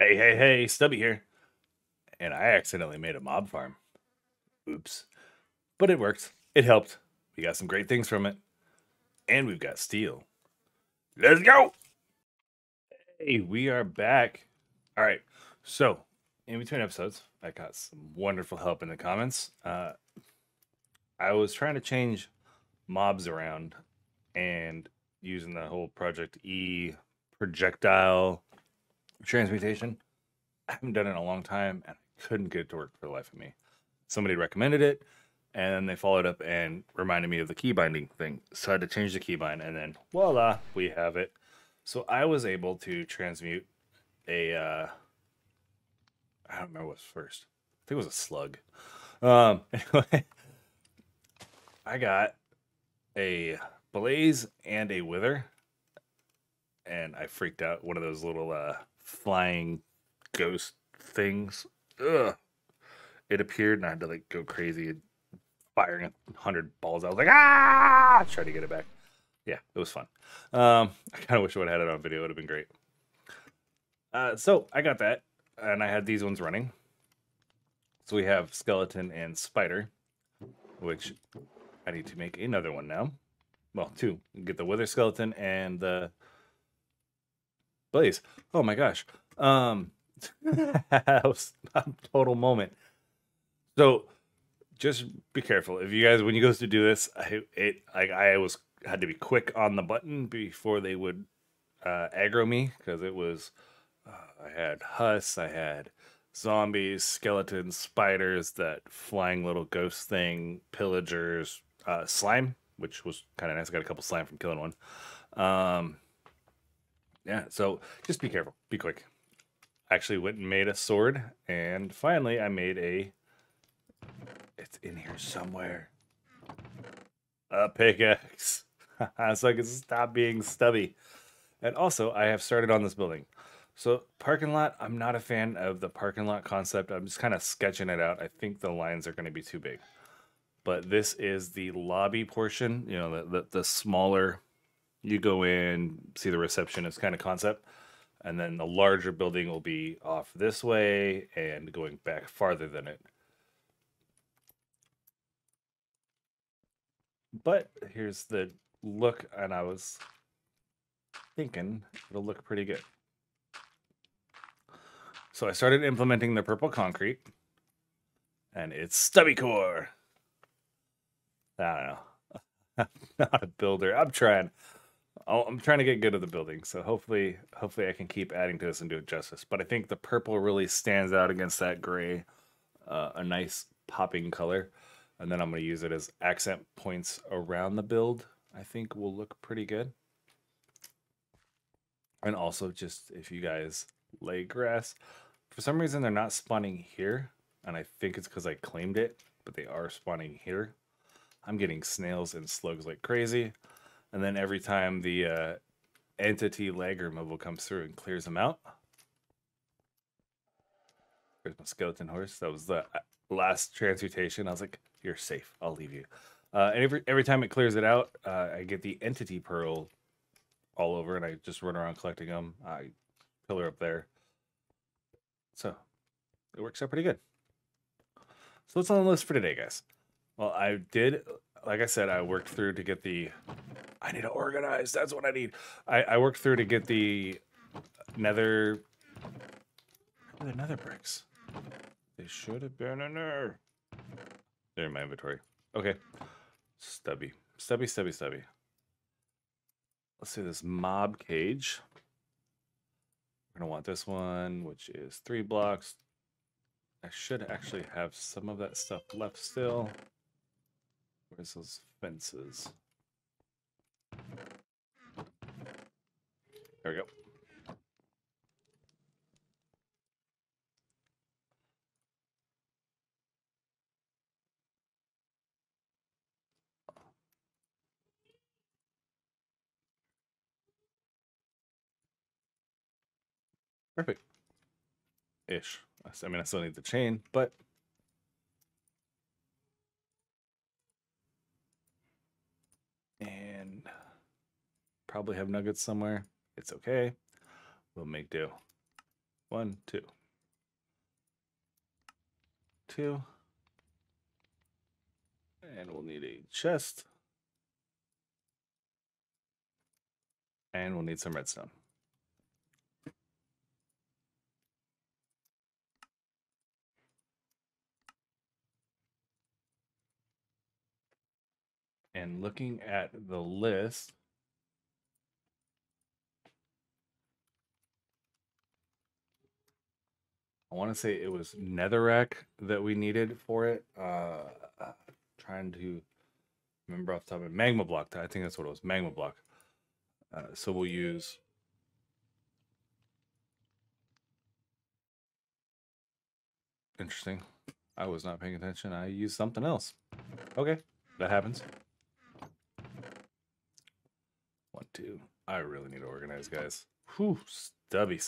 Hey, Stubby here. And I accidentally made a mob farm. Oops. But it worked. It helped. We got some great things from it. And we've got steel. Let's go! Hey, we are back. All right. So, in between episodes, I got some wonderful help in the comments. I was trying to change mobs around and using the whole Project E projectile transmutation. I haven't done it in a long time and I couldn't get it to work for the life of me. Somebody recommended it, and then they followed up and reminded me of the key binding thing. So I had to change the keybind, and then voila, we have it. So I was able to transmute a I don't remember what's first. I think it was a slug. Anyway, I got a blaze and a wither, and I freaked out. One of those little flying ghost things. Ugh. It appeared, and I had to like go crazy and firing 100 balls. I was like, ah! Try to get it back. Yeah, it was fun. I kind of wish I would have had it on video. It would have been great. So I got that, and I had these ones running. So we have skeleton and spider, which I need to make another one now. Well, two. Get the wither skeleton and the blaze. Oh my gosh. That was a total moment. So just be careful if you guys when you go to do this. I had to be quick on the button before they would aggro me because it was I had husks, I had zombies, skeletons, spiders, that flying little ghost thing, pillagers, slime, which was kind of nice. I got a couple slime from killing one. Yeah, so just be careful, be quick. I actually went and made a sword, and finally I made a. It's in here somewhere. A pickaxe. So I can stop being stubby. And also, I have started on this building. So, parking lot, I'm not a fan of the parking lot concept. I'm just kind of sketching it out. I think the lines are going to be too big. But this is the lobby portion, you know, the smaller, you go in, see the receptionist kind of concept. And then the larger building will be off this way and going back farther than it. But here's the look, and I was thinking it'll look pretty good. So I started implementing the purple concrete, and it's stubby core. I don't know. I'm not a builder. I'm trying. I'm trying to get good at the building, so hopefully I can keep adding to this and do it justice. But I think the purple really stands out against that gray, a nice popping color. And then I'm going to use it as accent points around the build. I think will look pretty good. And also, just if you guys lay grass, for some reason they're not spawning here, and I think it's because I claimed it, but they are spawning here. I'm getting snails and slugs like crazy, and then every time the entity lag removal comes through and clears them out. There's my skeleton horse. That was the last transmutation. I was like, "You're safe. I'll leave you." And every time it clears it out, I get the entity pearl all over, and I just run around collecting them. I pillar up there, so it works out pretty good. So what's on the list for today, guys? Well, I did, like I said, I worked through to get the. I need to organize. That's what I need. I worked through to get the Nether. Where are the Nether bricks? They should have been in there. They're in my inventory. Okay. Stubby. Let's do this mob cage. We're going to want this one, which is 3 blocks. I should actually have some of that stuff left still. Where's those fences? There we go. Perfect. Ish. I mean, I still need the chain, but and probably have nuggets somewhere. It's okay. We'll make do. 1, 2. 2. And we'll need a chest. And we'll need some redstone. And looking at the list, I want to say it was netherrack that we needed for it. Trying to remember off the top of it. Magma block. I think that's what it was. Magma block. So we'll use. Interesting. I was not paying attention. I used something else. Okay, that happens. 1, 2. I really need to organize, guys. Whew, stubby.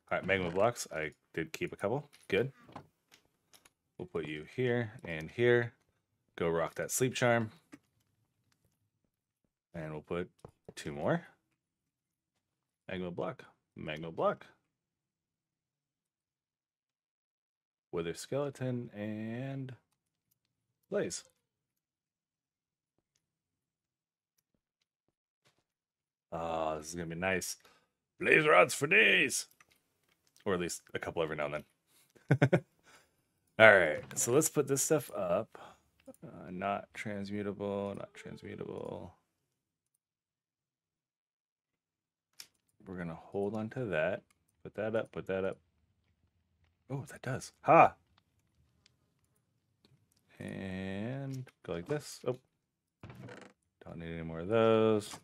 All right, magma blocks. I did keep a couple. Good. We'll put you here and here. Go rock that sleep charm. And we'll put 2 more. Magma block. Magma block. Wither skeleton and blaze. Oh, this is going to be nice. Blaze rods for days. Or at least a couple every now and then. All right, so let's put this stuff up. Not transmutable, not transmutable. We're going to hold on to that. Put that up, put that up. Oh, that does. Ha! And go like this. Oh, don't need any more of those.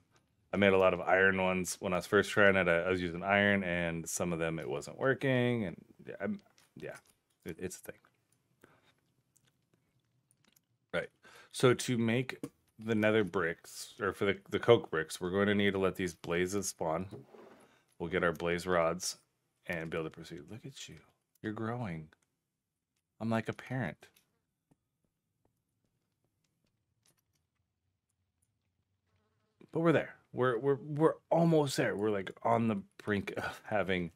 I made a lot of iron ones when I was first trying it. I was using iron, and some of them it wasn't working. And it's a thing. Right. So to make the nether bricks, or for the coke bricks, we're going to need to let these blazes spawn. We'll get our blaze rods and be able to proceed. Look at you. You're growing. I'm like a parent. But we're there. We're almost there. We're like on the brink of having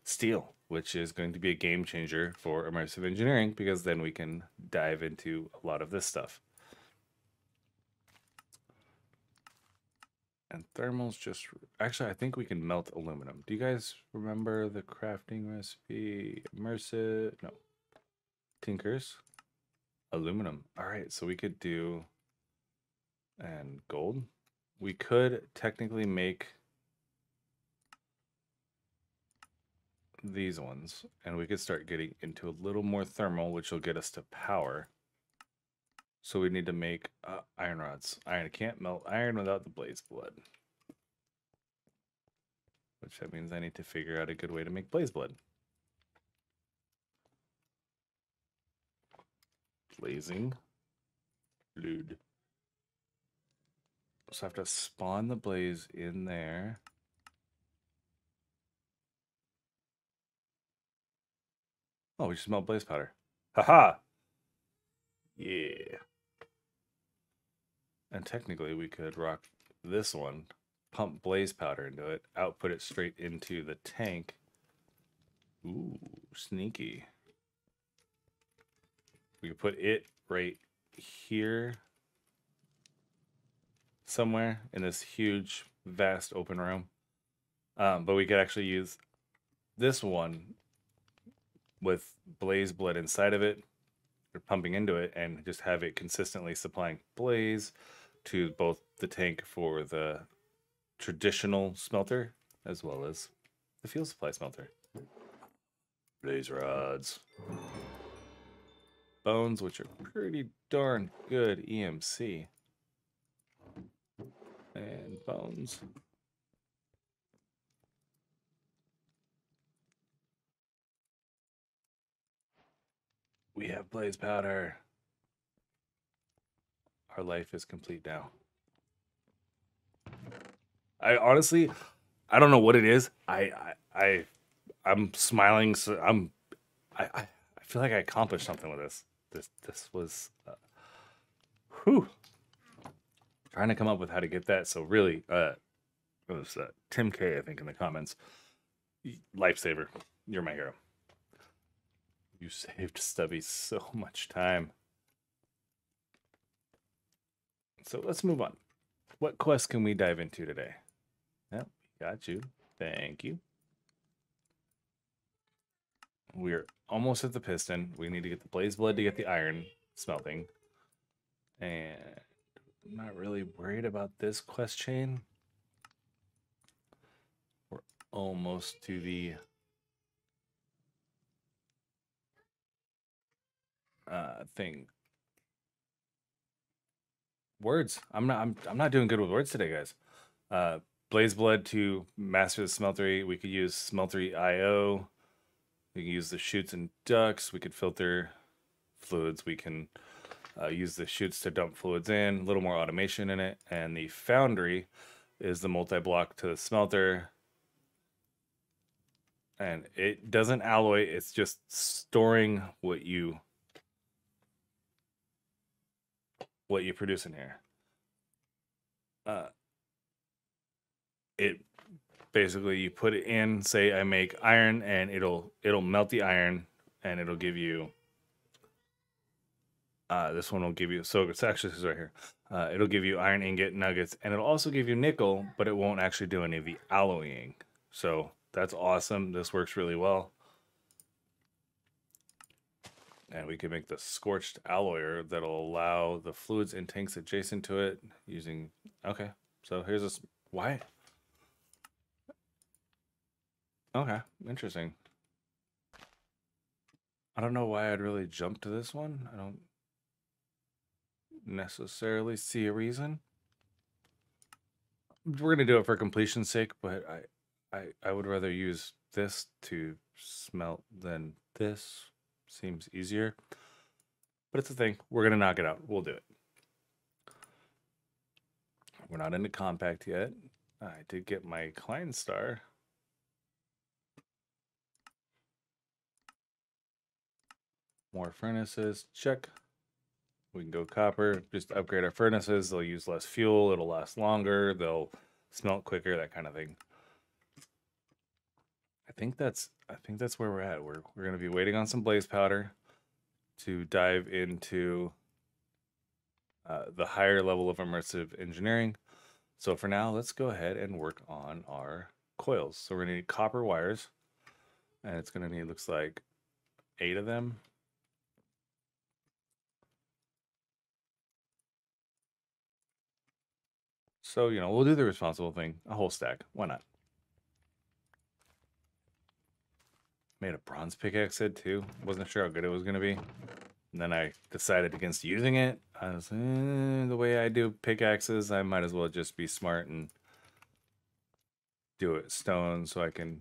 steel, which is going to be a game changer for immersive engineering, because then we can dive into a lot of this stuff. And thermals just... Actually, I think we can melt aluminum. Do you guys remember the crafting recipe? Immersive... No. Tinkers. Aluminum. All right, so we could do... And gold. We could technically make these ones, and we could start getting into a little more thermal, which will get us to power. So we need to make iron rods. Iron can't melt iron without the blaze blood. Which that means I need to figure out a good way to make blaze blood. Blazing blood. So I have to spawn the blaze in there. Oh, we just melt blaze powder. Haha! Yeah. And technically we could rock this one, pump blaze powder into it, output it straight into the tank. Ooh, sneaky. We could put it right here somewhere in this huge, vast open room. But we could actually use this one with blaze blood inside of it, or pumping into it, and just have it consistently supplying blaze to both the tank for the traditional smelter as well as the fuel supply smelter. Blaze rods. Bones, which are pretty darn good EMC. And bones. We have blaze powder. Our life is complete now. I honestly, I don't know what it is. I'm smiling. So I feel like I accomplished something with this. This was, whew. Trying to come up with how to get that. So really, it was Tim K, I think, in the comments. Lifesaver. You're my hero. You saved Stubby so much time. So let's move on. What quest can we dive into today? Yep, got you. Thank you. We're almost at the piston. We need to get the blaze blood to get the iron smelting. And I'm not really worried about this quest chain. We're almost to the thing. Words. I'm not doing good with words today, guys. Blaze blood to master the smeltery. We could use smeltery IO. We can use the chutes and ducts. We could filter fluids. We can use the chutes to dump fluids in. A little more automation in it. And the Foundry is the multi-block to the smelter. And it doesn't alloy. It's just storing what you produce in here. It basically, you put it in, say I make iron, and it'll melt the iron, and it'll give you this one will give you, so it's actually this is right here. It'll give you iron ingot nuggets, and it'll also give you nickel, but it won't actually do any of the alloying. So that's awesome. This works really well. And we can make the Scorched Alloyer that'll allow the fluids in tanks adjacent to it using, okay. So here's this, why? Okay, interesting. I don't know why I'd really jump to this one. I don't necessarily see a reason. We're gonna do it for completion's sake, but I would rather use this to smelt than this. Seems easier. But it's a thing. We're gonna knock it out. We'll do it. We're not into compact yet. I did get my Klein star. More furnaces, check. We can go copper, just upgrade our furnaces. They'll use less fuel, it'll last longer, they'll smelt quicker, that kind of thing. I think that's where we're at. We're gonna be waiting on some blaze powder to dive into the higher level of immersive engineering. So for now, let's go ahead and work on our coils. So we're gonna need copper wires, and it's gonna need, looks like 8 of them. So, you know, we'll do the responsible thing, a whole stack. Why not? Made a bronze pickaxe head too. Wasn't sure how good it was gonna be. And then I decided against using it. I was, the way I do pickaxes, I might as well just be smart and do it stone so I can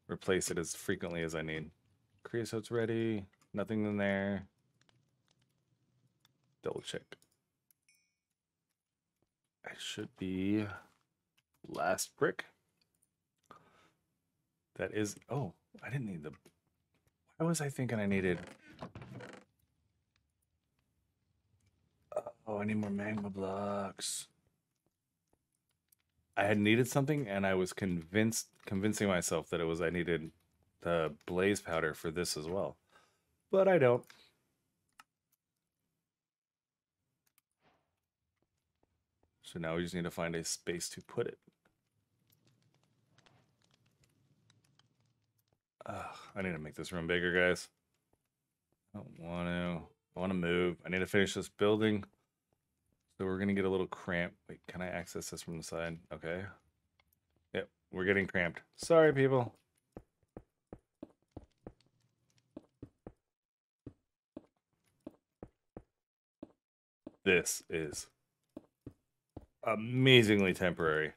replace it as frequently as I need. Creosote's ready. Nothing in there. Double check. I should be last brick. That is, oh, I didn't need the, why was I thinking I needed, oh, I need more magma blocks. I had needed something, and I was convincing myself that it was I needed the blaze powder for this as well. But I don't. So now we just need to find a space to put it. I need to make this room bigger, guys. I don't want to. I want to move. I need to finish this building. So we're going to get a little cramped. Wait, can I access this from the side? Okay. Yep, we're getting cramped. Sorry, people. This is amazingly temporary.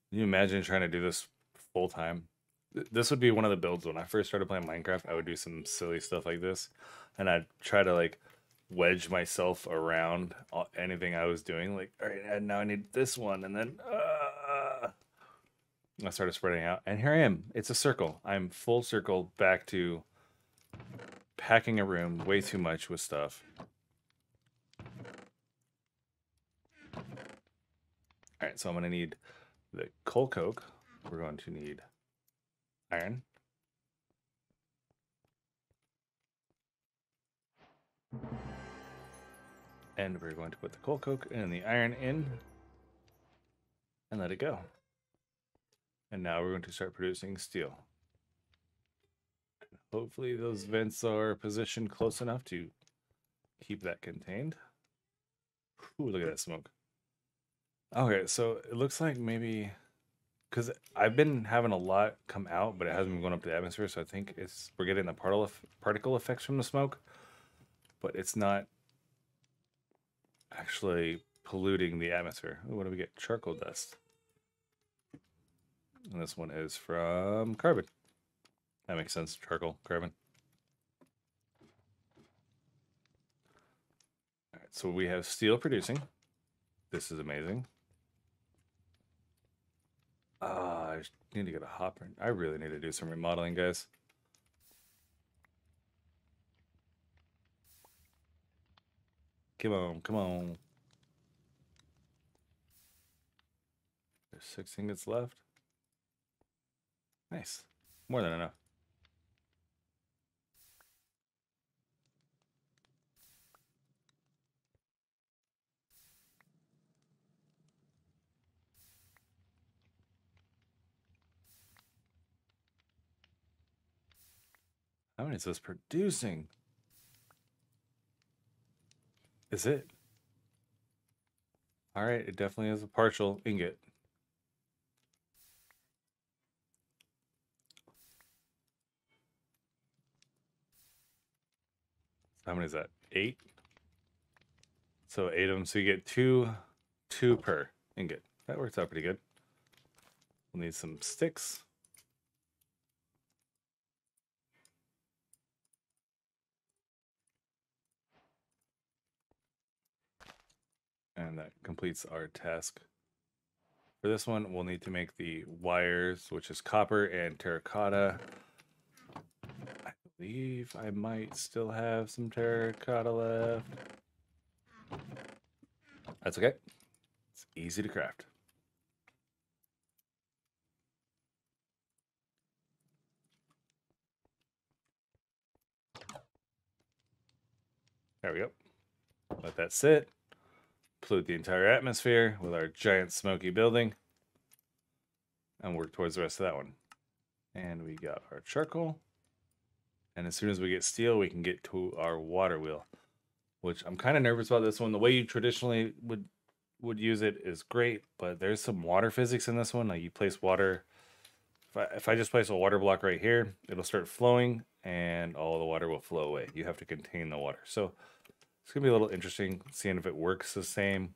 Can you imagine trying to do this full time? This would be one of the builds when I first started playing Minecraft. I would do some silly stuff like this, and I'd try to like wedge myself around anything I was doing. Like, all right, and now I need this one, and then I started spreading out, and here I am. It's a circle. I'm full circle back to packing a room way too much with stuff. All right, so I'm going to need the coal coke. We're going to need iron. And we're going to put the coal coke and the iron in and let it go. And now we're going to start producing steel. Hopefully those vents are positioned close enough to keep that contained. Ooh, look at that smoke. Okay, so it looks like maybe, because I've been having a lot come out, but it hasn't been going up to the atmosphere, so I think we're getting the particle effects from the smoke, but it's not actually polluting the atmosphere. Ooh, what do we get? Charcoal dust. And this one is from carbon. That makes sense. Charcoal, carbon. All right, so we have steel producing. This is amazing. I just need to get a hopper. I really need to do some remodeling, guys. Come on, come on. There's 6 ingots left. Nice. More than enough. How many is this producing? Is it? All right, it definitely is a partial ingot. How many is that? 8? So 8 of them. So you get two per ingot. That works out pretty good. We'll need some sticks. And that completes our task. For this one, we'll need to make the wires, which is copper and terracotta. I believe I might still have some terracotta left. That's okay. It's easy to craft. There we go. Let that sit. Pollute the entire atmosphere with our giant smoky building. And work towards the rest of that one. And we got our charcoal. And as soon as we get steel, we can get to our water wheel. Which I'm kind of nervous about this one. The way you traditionally would use it is great, but there's some water physics in this one. Like you place water. If I just place a water block right here, it'll start flowing and all the water will flow away. You have to contain the water. So it's going to be a little interesting seeing if it works the same.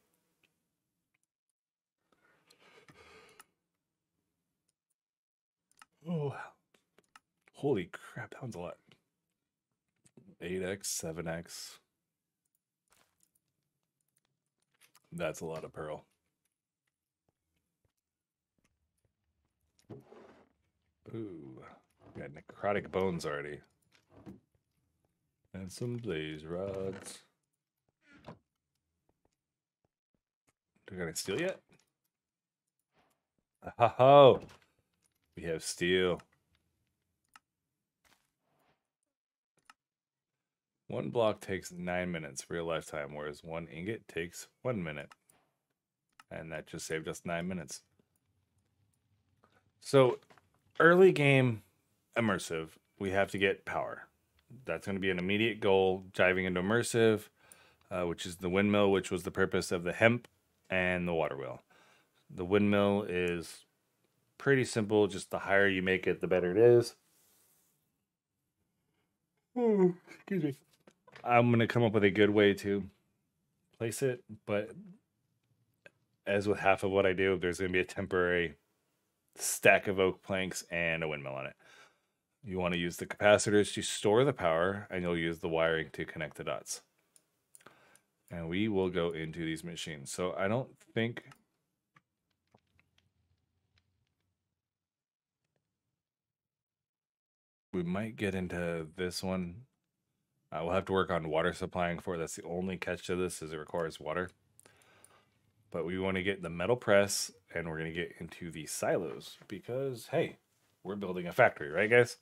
Oh, holy crap, that one's a lot. 8x, 7x. That's a lot of pearl. Ooh, got necrotic bones already. And some blaze rods. Do we got any steel yet? Oh, we have steel. One block takes 9 minutes real lifetime, whereas one ingot takes 1 minute. And that just saved us 9 minutes. So, early game immersive, we have to get power. That's going to be an immediate goal, diving into immersive, which is the windmill, which was the purpose of the hemp and the water wheel. The windmill is pretty simple. Just the higher you make it, the better it is. Oh, excuse me. I'm going to come up with a good way to place it, but as with half of what I do, there's going to be a temporary stack of oak planks and a windmill on it. You want to use the capacitors to store the power, and you'll use the wiring to connect the dots. And we will go into these machines. So I don't think... we might get into this one. We'll have to work on water supplying for it. That's the only catch to this, is it requires water. But we want to get the metal press, and we're going to get into the silos because, hey, we're building a factory, right, guys?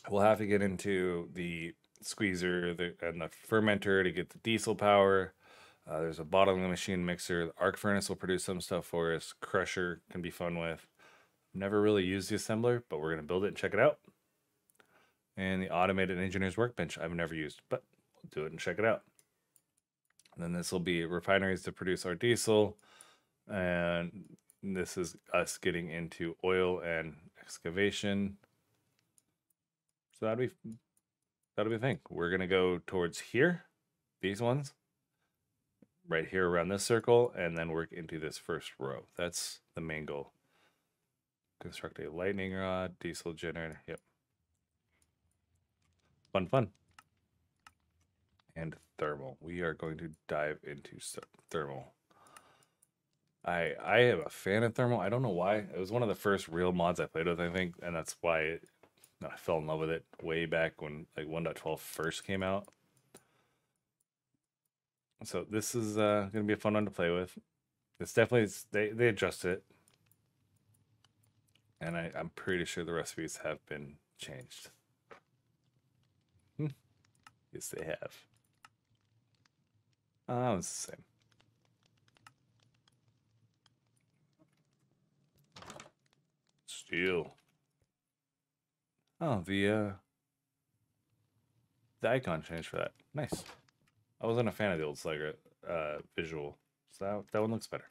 We'll have to get into the squeezer and the fermenter to get the diesel power. There's a bottling machine mixer. The arc furnace will produce some stuff for us. Crusher can be fun with. Never really used the assembler, but we're going to build it and check it out. And the automated engineer's workbench I've never used, but we'll do it and check it out. And then this will be refineries to produce our diesel. And this is us getting into oil and excavation. So that'll be a thing. We're going to go towards here, these ones, right here around this circle, and then work into this first row. That's the main goal. Construct a lightning rod, diesel generator. Yep. Fun. And thermal. We are going to dive into thermal. I am a fan of thermal. I don't know why. It was one of the first real mods I played with, I think, and that's why I fell in love with it way back when like 1.12 first came out. So this is going to be a fun one to play with. It's definitely, they adjusted it. And I'm pretty sure the recipes have been changed. Yes, they have. It's the same. Steel. Oh, the icon changed for that. Nice. I wasn't a fan of the old Slugger visual, so that one looks better.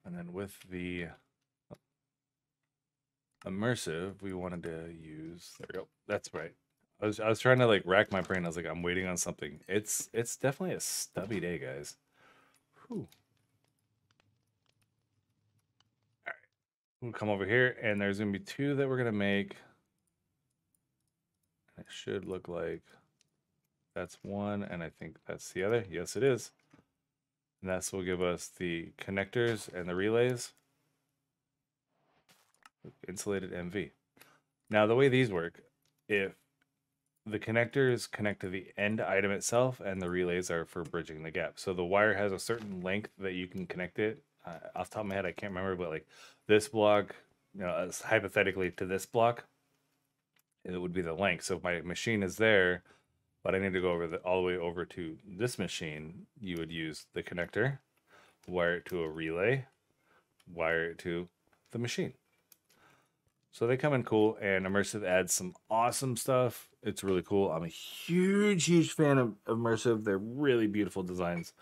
And then with the immersive, we wanted to use, there we go. That's right. I was trying to like rack my brain. I was like, I'm waiting on something. It's definitely a stubby day, guys. Whew. All right. We'll come over here, and there's gonna be 2 that we're gonna make. It should look like that's one, and I think that's the other. Yes, it is. And that's will give us the connectors and the relays. Insulated MV. Now, the way these work, if the connectors connect to the end item itself, and the relays are for bridging the gap. So the wire has a certain length that you can connect it. Off the top of my head, I can't remember, but like this block, hypothetically to this block, it would be the length. So if my machine is there, but I need to go all the way over to this machine, you would use the connector, wire it to a relay, wire it to the machine. So they come in cool, and Immersive adds some awesome stuff. It's really cool. I'm a huge fan of Immersive. They're really beautiful designs.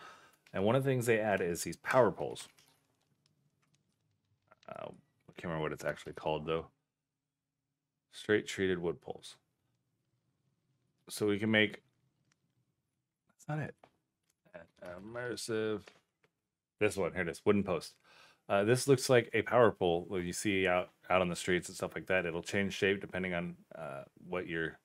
And one of the things they add is these power poles. I can't remember what it's actually called, though. Straight treated wood poles. So we can make, that's not it. Immersive. This one, here it is, wooden post. This looks like a power pole that you see out on the streets and stuff like that. It'll change shape depending on what you're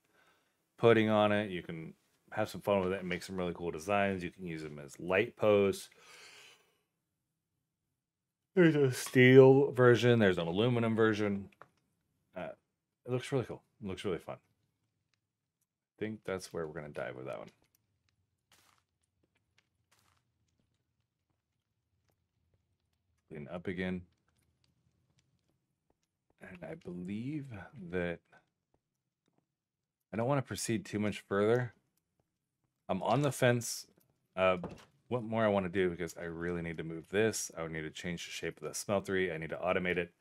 putting on it. You can have some fun with it and make some really cool designs. You can use them as light posts. There's a steel version. There's an aluminum version. It looks really cool. It looks really fun. I think that's where we're going to dive with that one. Clean up again. And I believe that I don't want to proceed too much further. I'm on the fence. What more I want to do, because I really need to move this. I would need to change the shape of the smeltery. I need to automate it.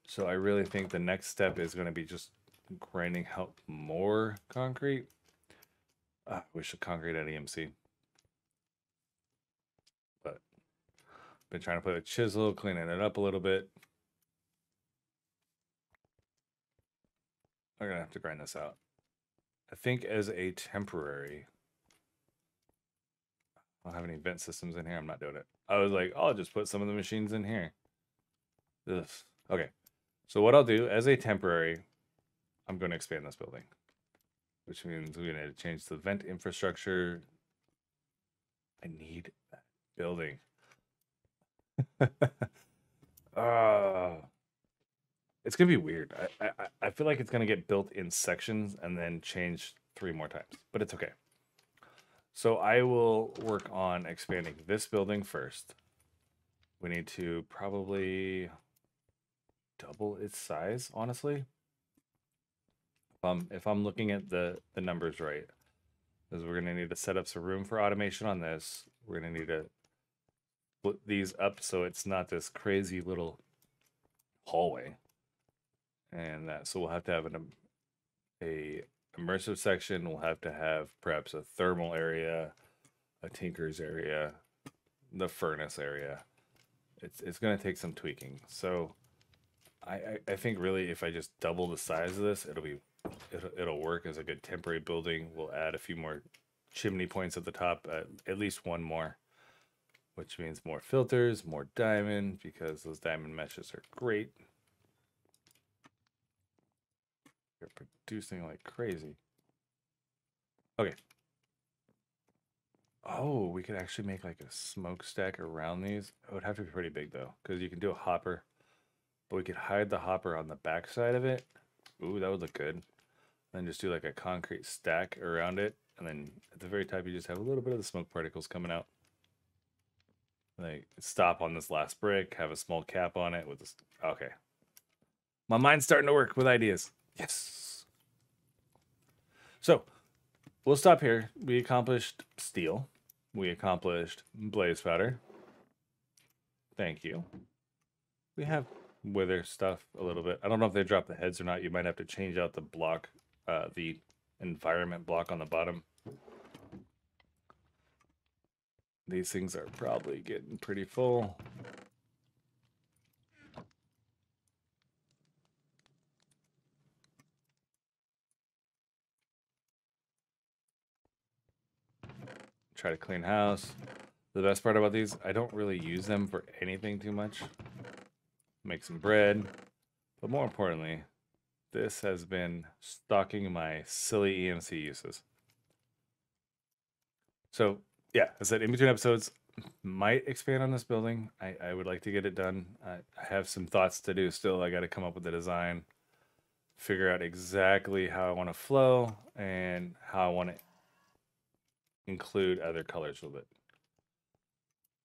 So I really think the next step is going to be just grinding out more concrete. I wish the concrete had EMC. But been trying to play with chisel, cleaning it up a little bit. I'm going to have to grind this out. I think as a temporary, I don't have any vent systems in here. I'm not doing it. I was like, I'll just put some of the machines in here. This. Okay. So what I'll do as a temporary, I'm going to expand this building, which means we're going to change the vent infrastructure. I need that building. It's going to be weird. I feel like it's going to get built in sections and then changed 3 more times, but it's okay. So I will work on expanding this building first. We need to probably double its size, honestly. If I'm looking at the numbers right, because we're gonna need to set up some room for automation on this. We're gonna need to split these up so it's not this crazy little hallway, and that so we'll have to have a immersive section. We'll have to have perhaps a thermal area, a tinker's area, the furnace area. It's gonna take some tweaking. So I think really if I just double the size of this, it'll work as a good temporary building. We'll add a few more chimney points at the top, at least one more, which means more filters, more diamond, because those diamond meshes are great. They're producing like crazy. Okay. Oh, we could actually make like a smokestack around these. It would have to be pretty big though, because you can do a hopper, but we could hide the hopper on the back side of it. Ooh, that would look good. Then just do like a concrete stack around it, and then at the very top you just have a little bit of the smoke particles coming out. Like stop on this last brick, have a small cap on it with this. Okay, my mind's starting to work with ideas. Yes. So we'll stop here. We accomplished steel. We accomplished blaze powder. Thank you. We have wither stuff a little bit. I don't know if they drop the heads or not. You might have to change out the block, the environment block on the bottom. These things are probably getting pretty full. Try to clean house. The best part about these, I don't really use them for anything too much. Make some bread. But more importantly, this has been stocking my silly EMC uses. So, yeah, as I said, in between episodes, might expand on this building. I would like to get it done. I have some thoughts to do still. I got to come up with the design, figure out exactly how I want to flow, and how I want to include other colors with it.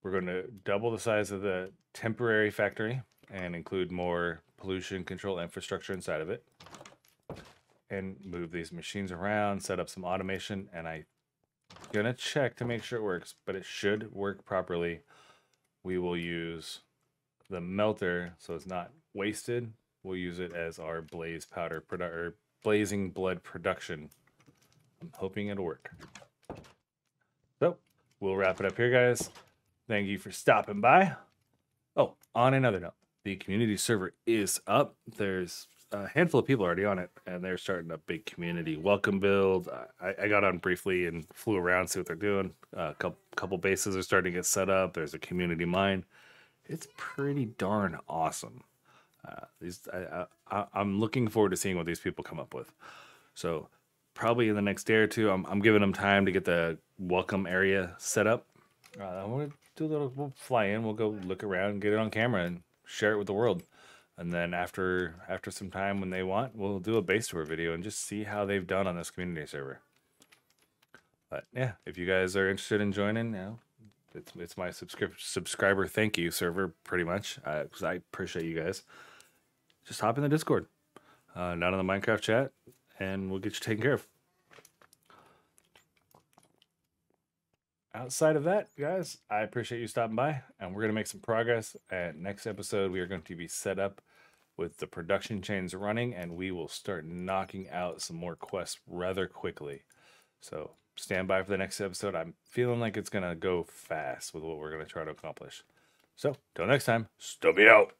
We're going to double the size of the temporary factory and include more pollution control infrastructure inside of it, and move these machines around, set up some automation, and I'm gonna check to make sure it works, but it should work properly. We will use the melter so it's not wasted. We'll use it as our blaze powder or blazing blood production. I'm hoping it'll work. So we'll wrap it up here, guys. Thank you for stopping by. Oh, on another note, the community server is up. There's a handful of people already on it, and they're starting a big community welcome build. I got on briefly and flew around, see what they're doing. A couple bases are starting to get set up. There's a community mine. It's pretty darn awesome. I'm looking forward to seeing what these people come up with. So probably in the next day or two, I'm giving them time to get the welcome area set up. We'll do a little. We'll fly in. We'll go look around and get it on camera and share it with the world. And then after some time when they want, we'll do a base tour video and just see how they've done on this community server. But yeah, if you guys are interested in joining, it's my subscriber thank you server pretty much, because I appreciate you guys. Just hop in the Discord, not in the Minecraft chat, and we'll get you taken care of. Outside of that, guys, I appreciate you stopping by, and we're going to make some progress. And next episode, we are going to be set up with the production chains running, and we will start knocking out some more quests rather quickly. So stand by for the next episode. I'm feeling like it's going to go fast with what we're going to try to accomplish. So, till next time, Stubby out.